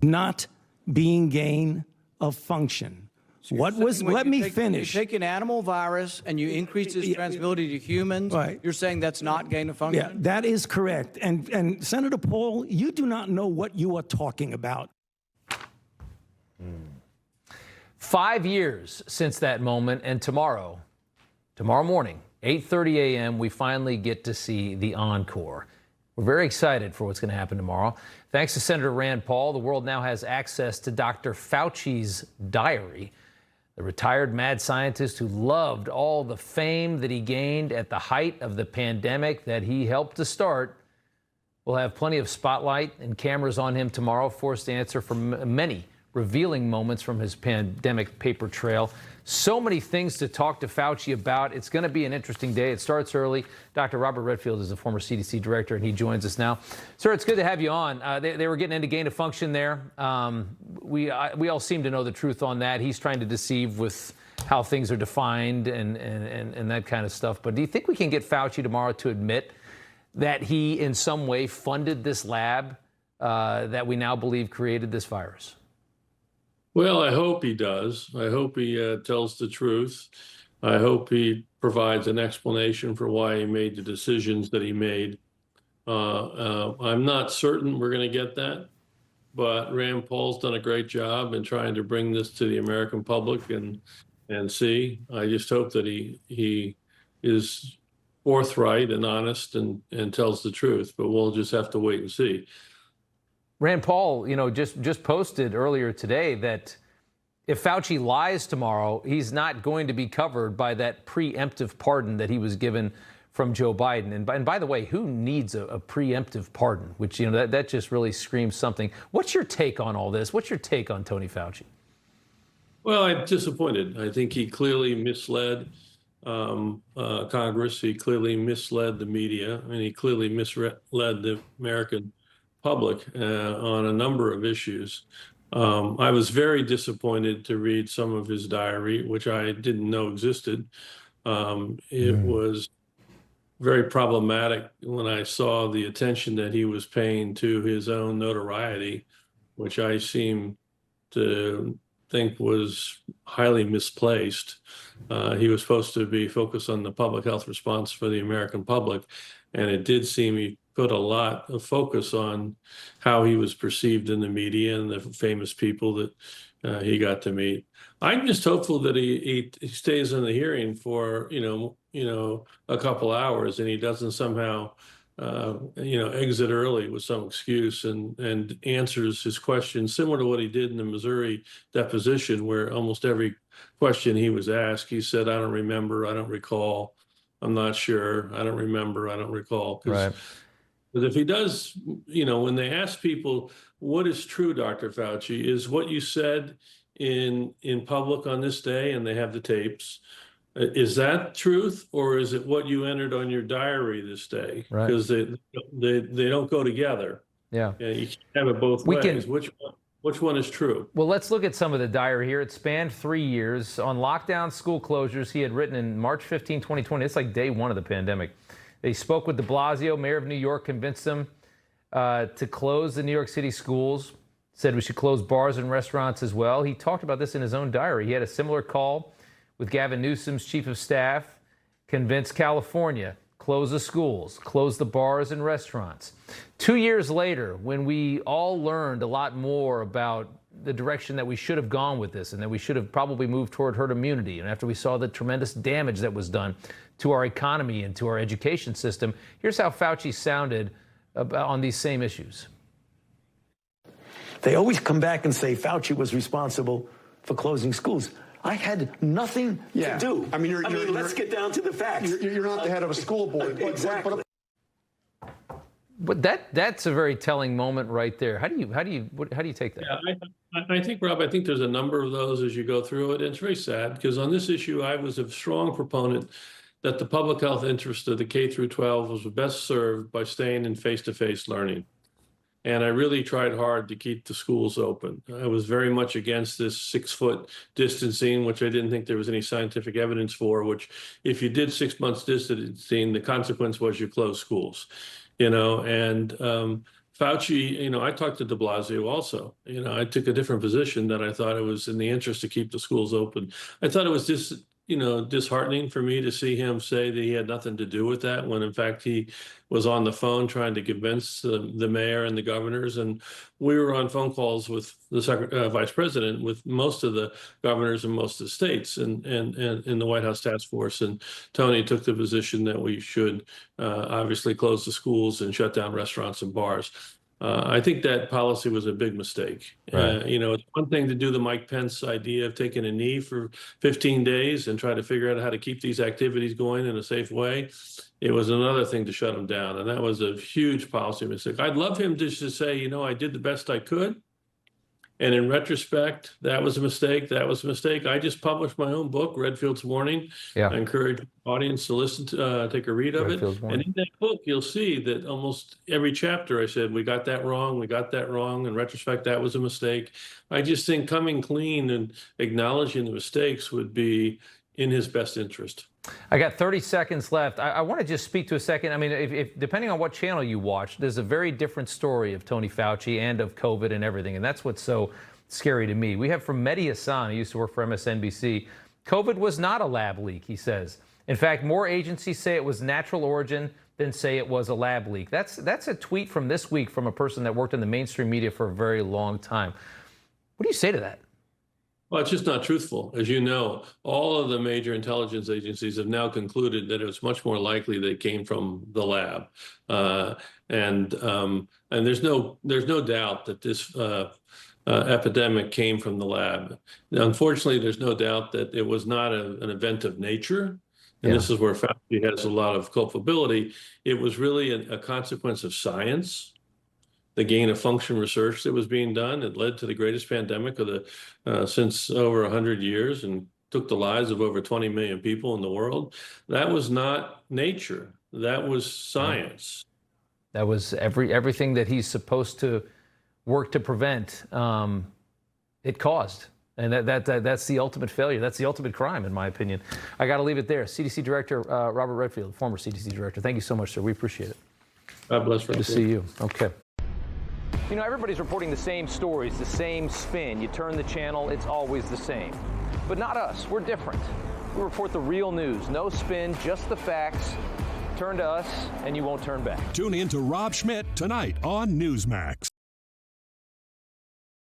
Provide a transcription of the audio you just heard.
not being gain of function. So let me finish. You take an animal virus and you increase its transmissibility to humans. Right. You're saying that's not gain of function? Yeah, that is correct. And Senator Paul, you do not know what you are talking about. 5 years since that moment, and tomorrow morning, 8:30 a.m., we finally get to see the encore. We're very excited for what's going to happen tomorrow. Thanks to Senator Rand Paul, the world now has access to Dr. Fauci's diary. The retired mad scientist who loved all the fame that he gained at the height of the pandemic that he helped to start will have plenty of spotlight and cameras on him tomorrow, forced to answer for many revealing moments from his pandemic paper trail. So many things to talk to Fauci about. It's going to be an interesting day. It starts early. Dr. Robert Redfield is the former CDC Director, and he joins us now. Sir, it's good to have you on. They were getting into gain of function there. We all seem to know the truth on that. He's trying to deceive with how things are defined and that kind of stuff. But do you think we can get Fauci tomorrow to admit that he in some way funded this lab that we now believe created this virus? Well, I hope he does. I hope he tells the truth. I hope he provides an explanation for why he made the decisions that he made. I'm not certain we're going to get that, but Rand Paul's done a great job in trying to bring this to the American public and see. I just hope that he is forthright and honest and tells the truth, but we'll just have to wait and see. Rand Paul, just posted earlier today that if Fauci lies tomorrow, he's not going to be covered by that preemptive pardon that he was given from Joe Biden. And by the way, who needs a preemptive pardon? Which, that just really screams something. What's your take on all this? What's your take on Tony Fauci? Well, I'm disappointed. I think he clearly misled Congress. He clearly misled the media, and he clearly misled the American public on a number of issues. I was very disappointed to read some of his diary, which I didn't know existed. It was very problematic when I saw the attention that he was paying to his own notoriety, which I seem to think was highly misplaced. He was supposed to be focused on the public health response for the American public, and it did seem he put a lot of focus on how he was perceived in the media and the famous people that he got to meet. I'm just hopeful that he stays in the hearing for a couple hours and he doesn't somehow exit early with some excuse and answers his questions similar to what he did in the Missouri deposition, where almost every question he was asked, he said, "I don't remember, I don't recall, I'm not sure, I don't remember, I don't recall." Right. But if he does, when they ask people, what is true, Dr. Fauci, is what you said in public on this day, and they have the tapes, is that truth, or is it what you entered on your diary this day? Right. Because they don't go together. Yeah. You can't have it both ways. Which one is true? Well, let's look at some of the diary here. It spanned 3 years. On lockdown, school closures, he had written in March 15, 2020. It's like day one of the pandemic. They spoke with de Blasio, mayor of New York, convinced him to close the New York City schools, said we should close bars and restaurants as well. He talked about this in his own diary. He had a similar call with Gavin Newsom's chief of staff, convinced California, close the schools, close the bars and restaurants. 2 years later, when we all learned a lot more about the direction that we should have gone with this and that we should have probably moved toward herd immunity, and after we saw the tremendous damage that was done to our economy and to our education system, here's how Fauci sounded on these same issues. They always come back and say Fauci was responsible for closing schools. I had nothing to do. I mean, let's get down to the facts. You're not the head of a school board. Exactly. But that's a very telling moment right there. How do you take that? Yeah, I think, Rob, I think there's a number of those as you go through it. And it's very sad because on this issue, I was a strong proponent that the public health interest of the K through 12 was best served by staying in face-to-face learning. And I really tried hard to keep the schools open. I was very much against this 6-foot distancing, which I didn't think there was any scientific evidence for, which if you did 6 months distancing, the consequence was you closed schools, and Fauci, I talked to de Blasio also. I took a different position that I thought it was in the interest to keep the schools open. I thought it was just, disheartening for me to see him say that he had nothing to do with that when in fact he was on the phone trying to convince the mayor and the governors. And we were on phone calls with the vice president, with most of the governors in most of the states and in the White House task force. And Tony took the position that we should obviously close the schools and shut down restaurants and bars. I think that policy was a big mistake. Right. It's one thing to do the Mike Pence idea of taking a knee for 15 days and try to figure out how to keep these activities going in a safe way. It was another thing to shut them down. And that was a huge policy mistake. I'd love him just to say, I did the best I could. And in retrospect, that was a mistake. That was a mistake. I just published my own book, Redfield's Warning. Yeah. I encourage the audience to listen to, take a read of Redfield's it. Warning. And in that book, you'll see that almost every chapter I said, we got that wrong. We got that wrong. In retrospect, that was a mistake. I just think coming clean and acknowledging the mistakes would be in his best interest. I got 30 seconds left. I want to just speak to a second. I mean, if depending on what channel you watch, there's a very different story of Tony Fauci and of COVID and everything. And that's what's so scary to me. We have from Mehdi Hassan, who used to work for MSNBC. COVID was not a lab leak, he says. In fact, more agencies say it was natural origin than say it was a lab leak. That's a tweet from this week from a person that worked in the mainstream media for a very long time. What do you say to that? Well, it's just not truthful. As you know, all of the major intelligence agencies have now concluded that it's much more likely they came from the lab, and there's no doubt that this epidemic came from the lab. Unfortunately, there's no doubt that it was not an event of nature, and this is where Fauci has a lot of culpability. It was really a consequence of science. The gain of function research that was being done. It led to the greatest pandemic of since over 100 years and took the lives of over 20 million people in the world. That was not nature. That was science. That was everything that he's supposed to work to prevent. It caused. And that's the ultimate failure. That's the ultimate crime, in my opinion. I got to leave it there. CDC Director Robert Redfield, former CDC Director. Thank you so much, sir. We appreciate it. God bless. Good to see you. Okay. Everybody's reporting the same stories, the same spin. You turn the channel, it's always the same. But not us. We're different. We report the real news. No spin, just the facts. Turn to us, and you won't turn back. Tune in to Rob Schmitt tonight on Newsmax.